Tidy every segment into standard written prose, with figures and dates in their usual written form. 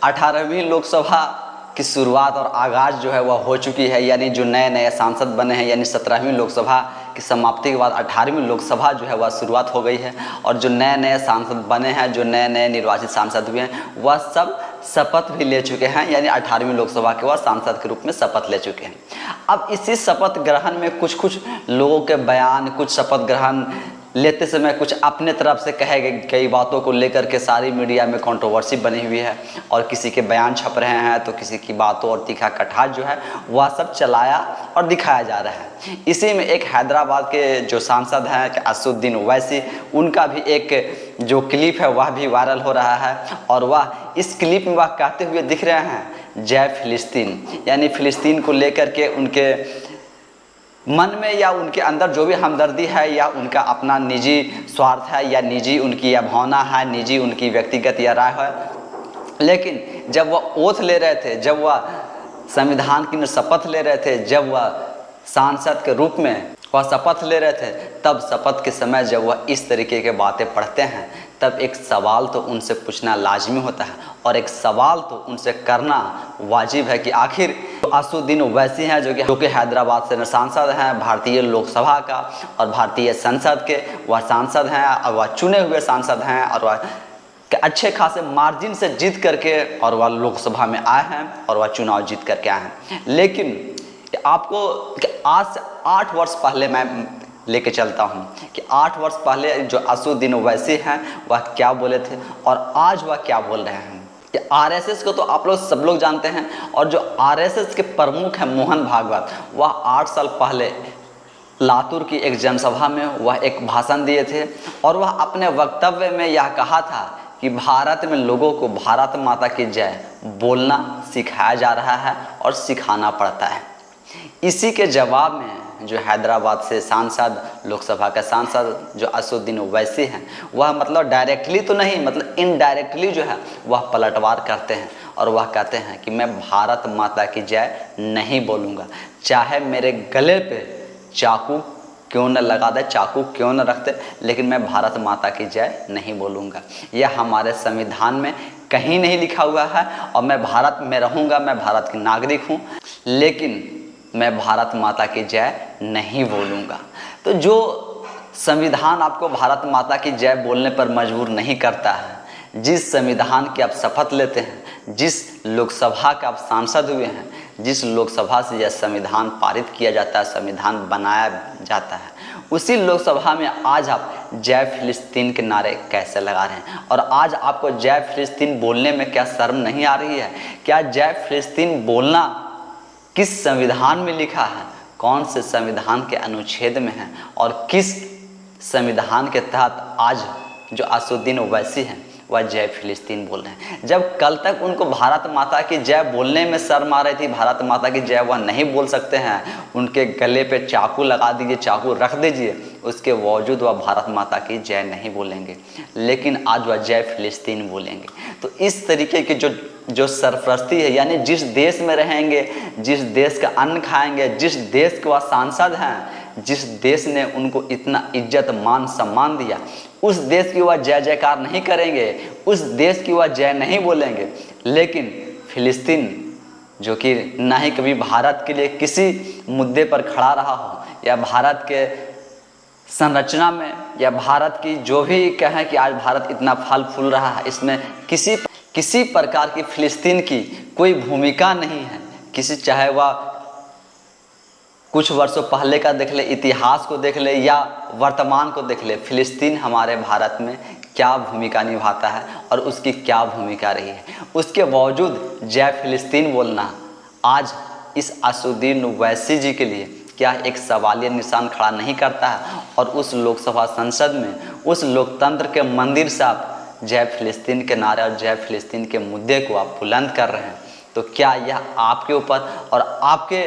18वीं लोकसभा की शुरुआत और आगाज़ जो है वह हो चुकी है, यानी जो नए नए सांसद बने हैं, यानी 17वीं लोकसभा की समाप्ति के बाद 18वीं लोकसभा जो है वह शुरुआत हो गई है। और जो नए नए सांसद बने हैं, जो नए नए निर्वाचित सांसद हुए हैं, वह सब शपथ भी ले चुके हैं, यानी 18वीं लोकसभा के वह सांसद के रूप में शपथ ले चुके हैं। अब इसी शपथ ग्रहण में कुछ कुछ लोगों के बयान, कुछ शपथ ग्रहण लेते समय कुछ अपने तरफ से कहे गए कई बातों को लेकर के सारी मीडिया में कंट्रोवर्सी बनी हुई है, और किसी के बयान छप रहे हैं तो किसी की बातों और तीखा कटाक्ष जो है वह सब चलाया और दिखाया जा रहा है। इसी में एक हैदराबाद के जो सांसद हैं असदुद्दीन ओवैसी, उनका भी एक जो क्लिप है वह भी वायरल हो रहा है, और वह इस क्लिप में वह कहते हुए दिख रहे हैं जय फिलिस्तीन, यानी फिलिस्तीन को लेकर के उनके मन में या उनके अंदर जो भी हमदर्दी है या उनका अपना निजी स्वार्थ है या निजी उनकी या भावना है, निजी उनकी व्यक्तिगत या राय है। लेकिन जब वह ओथ ले रहे थे, जब वह संविधान की शपथ ले रहे थे, जब वह सांसद के रूप में वह शपथ ले रहे थे, तब शपथ के समय जब वह इस तरीके के बातें पढ़ते हैं, तब एक सवाल तो उनसे पूछना लाजमी होता है, और एक सवाल तो उनसे करना वाजिब है कि आखिर असदुद्दीन ओवैसी हैं जो कि हैदराबाद से सांसद हैं, भारतीय लोकसभा का और भारतीय संसद के वह सांसद हैं, और वह चुने हुए सांसद हैं, और वह अच्छे खासे मार्जिन से जीत करके और वह लोकसभा में आए हैं और वह चुनाव जीत करके आए हैं। लेकिन आपको आज से 8 वर्ष पहले मैं लेके चलता हूँ कि 8 वर्ष पहले जो असदुद्दीन ओवैसी हैं वह क्या बोले थे और आज वह क्या बोल रहे हैं। कि आरएसएस को तो आप लोग सब लोग जानते हैं, और जो आरएसएस के प्रमुख हैं मोहन भागवत, वह 8 साल पहले लातूर की एक जनसभा में वह एक भाषण दिए थे, और वह अपने वक्तव्य में यह कहा था कि भारत में लोगों को भारत माता की जय बोलना सिखाया जा रहा है और सिखाना पड़ता है। इसी के जवाब में जो हैदराबाद से सांसद, लोकसभा का सांसद जो असदुद्दीन ओवैसी हैं, वह मतलब डायरेक्टली तो नहीं, मतलब इनडायरेक्टली जो है वह पलटवार करते हैं, और वह कहते हैं कि मैं भारत माता की जय नहीं बोलूँगा, चाहे मेरे गले पे चाकू क्यों न लगा दे, चाकू क्यों न रखते, लेकिन मैं भारत माता की जय नहीं बोलूँगा। यह हमारे संविधान में कहीं नहीं लिखा हुआ है, और मैं भारत में रहूँगा, मैं भारत की नागरिक हूँ, लेकिन मैं भारत माता की जय नहीं बोलूँगा। तो जो संविधान आपको भारत माता की जय बोलने पर मजबूर नहीं करता है, जिस संविधान की आप शपथ लेते हैं, जिस लोकसभा के आप सांसद हुए हैं, जिस लोकसभा से यह संविधान पारित किया जाता है, संविधान बनाया जाता है, उसी लोकसभा में आज आप जय फिलिस्तीन के नारे कैसे लगा रहे हैं। और आज आपको जय फिलिस्तीन बोलने में क्या शर्म नहीं आ रही है? क्या जय फिलिस्तीन बोलना किस संविधान में लिखा है, कौन से संविधान के अनुच्छेद में है, और किस संविधान के तहत आज जो असदुद्दीन ओवैसी हैं वह जय फिलिस्तीन बोल रहे हैं। जब कल तक उनको भारत माता की जय बोलने में शर्म आ रही थी, भारत माता की जय वह नहीं बोल सकते हैं, उनके गले पे चाकू लगा दीजिए, चाकू रख दीजिए, उसके बावजूद वह भारत माता की जय नहीं बोलेंगे, लेकिन आज वह जय फिलिस्तीन बोलेंगे। तो इस तरीके की जो सरपरस्ती है, यानी जिस देश में रहेंगे, जिस देश का अन्न खाएंगे, जिस देश के वह सांसद हैं, जिस देश ने उनको इतना इज्जत मान सम्मान दिया, उस देश की वह जय जयकार नहीं करेंगे, उस देश की वह जय नहीं बोलेंगे। लेकिन फिलिस्तीन जो कि ना ही कभी भारत के लिए किसी मुद्दे पर खड़ा रहा हो, या भारत के संरचना में, या भारत की जो भी कहें कि आज भारत इतना फल फूल रहा है, इसमें किसी प्रकार की फिलिस्तीन की कोई भूमिका नहीं है। किसी, चाहे वह कुछ वर्षों पहले का देख ले, इतिहास को देख ले, या वर्तमान को देख ले, फिलिस्तीन हमारे भारत में क्या भूमिका निभाता है और उसकी क्या भूमिका रही है। उसके बावजूद जय फिलिस्तीन बोलना आज इस असदुद्दीन ओवैसी जी के लिए क्या एक सवालिया निशान खड़ा नहीं करता है? और उस लोकसभा संसद में, उस लोकतंत्र के मंदिर से आप जय फिलिस्तीन के नारे और जय फिलिस्तीन के मुद्दे को आप बुलंद कर रहे हैं, तो क्या यह आपके ऊपर और आपके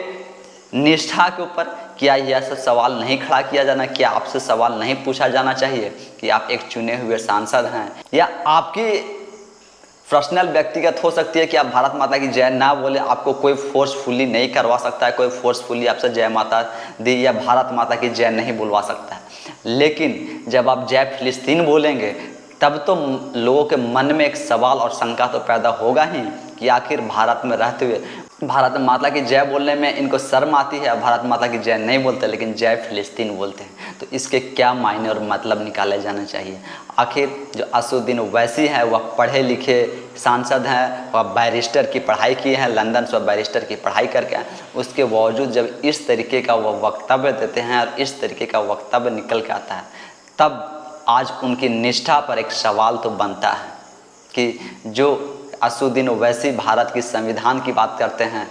निष्ठा के ऊपर क्या यह सब सवाल नहीं खड़ा किया जाना? क्या आपसे सवाल नहीं पूछा जाना चाहिए कि आप एक चुने हुए सांसद हैं? या आपकी पर्सनल व्यक्तिगत हो सकती है कि आप भारत माता की जय ना बोले, आपको कोई फोर्सफुली नहीं करवा सकता है, कोई फोर्सफुली आपसे जय माता दी या भारत माता की जय नहीं बुलवा सकता है। लेकिन जब आप जय फिलिस्तीन बोलेंगे, तब तो लोगों के मन में एक सवाल और शंका तो पैदा होगा ही कि आखिर भारत में रहते हुए भारत माता की जय बोलने में इनको शर्म आती है, भारत माता की जय नहीं बोलते लेकिन जय फिलिस्तीन बोलते हैं। तो इसके क्या मायने और मतलब निकाले जाने चाहिए। आखिर जो असदुद्दीन ओवैसी है वह पढ़े लिखे सांसद हैं, वह बैरिस्टर की पढ़ाई किए हैं, लंदन से बैरिस्टर की पढ़ाई करके आए। उसके बावजूद जब इस तरीके का वह वक्तव्य देते हैं और इस तरीके का वक्तव्य निकल के आता है, तब आज उनकी निष्ठा पर एक सवाल तो बनता है कि जो असदुद्दीन ओवैसी भारत की संविधान की बात करते हैं,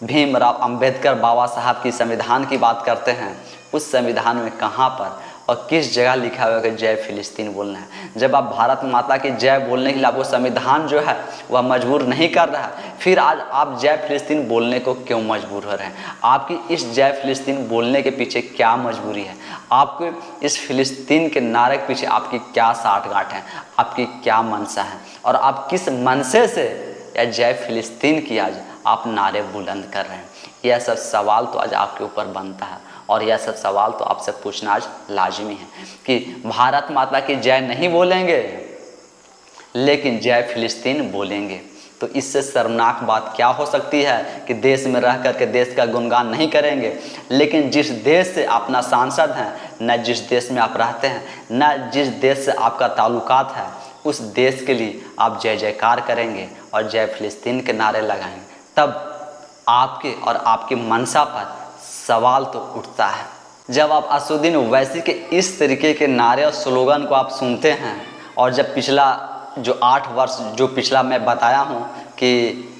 भीमराव अंबेडकर बाबा साहब की संविधान की बात करते हैं, उस संविधान में कहाँ पर और किस जगह लिखा हुआ है कि जय फिलिस्तीन बोलना है। जब आप भारत माता की जय बोलने के लिए आपको संविधान जो है वह मजबूर नहीं कर रहा है, फिर आज आप जय फिलिस्तीन बोलने को क्यों मजबूर हो रहे हैं। आपकी इस जय फिलिस्तीन बोलने के पीछे क्या मजबूरी है, आपको इस फिलिस्तीन के नारे के पीछे आपकी क्या साठगांठ है, आपकी क्या मनसा है और आप किस मनसे से या जय फिलिस्तीन की आज आप नारे बुलंद कर रहे हैं। यह सब सवाल तो आज आपके ऊपर बनता है और यह सब सवाल तो आपसे पूछना आज लाजमी है कि भारत माता की जय नहीं बोलेंगे लेकिन जय फिलिस्तीन बोलेंगे। तो इससे शर्मनाक बात क्या हो सकती है कि देश में रह करके देश का गुणगान नहीं करेंगे, लेकिन जिस देश से अपना सांसद हैं, न जिस देश में आप रहते हैं, न जिस देश से आपका ताल्लुकात है, उस देश के लिए आप जय जयकार करेंगे और जय फिलिस्तीन के नारे लगाएंगे, तब आपके और आपकी मनसा पर सवाल तो उठता है। जब आप असदुद्दीन ओवैसी के इस तरीके के नारे और स्लोगन को आप सुनते हैं और जब पिछला जो 8 वर्ष जो पिछला मैं बताया हूँ कि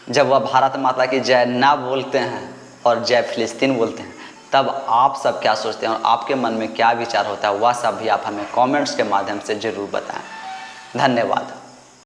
जब वह भारत माता की जय ना बोलते हैं और जय फिलिस्तीन बोलते हैं, तब आप सब क्या सोचते हैं और आपके मन में क्या विचार होता है, वह सब भी आप हमें कमेंट्स के माध्यम से ज़रूर बताएं। धन्यवाद।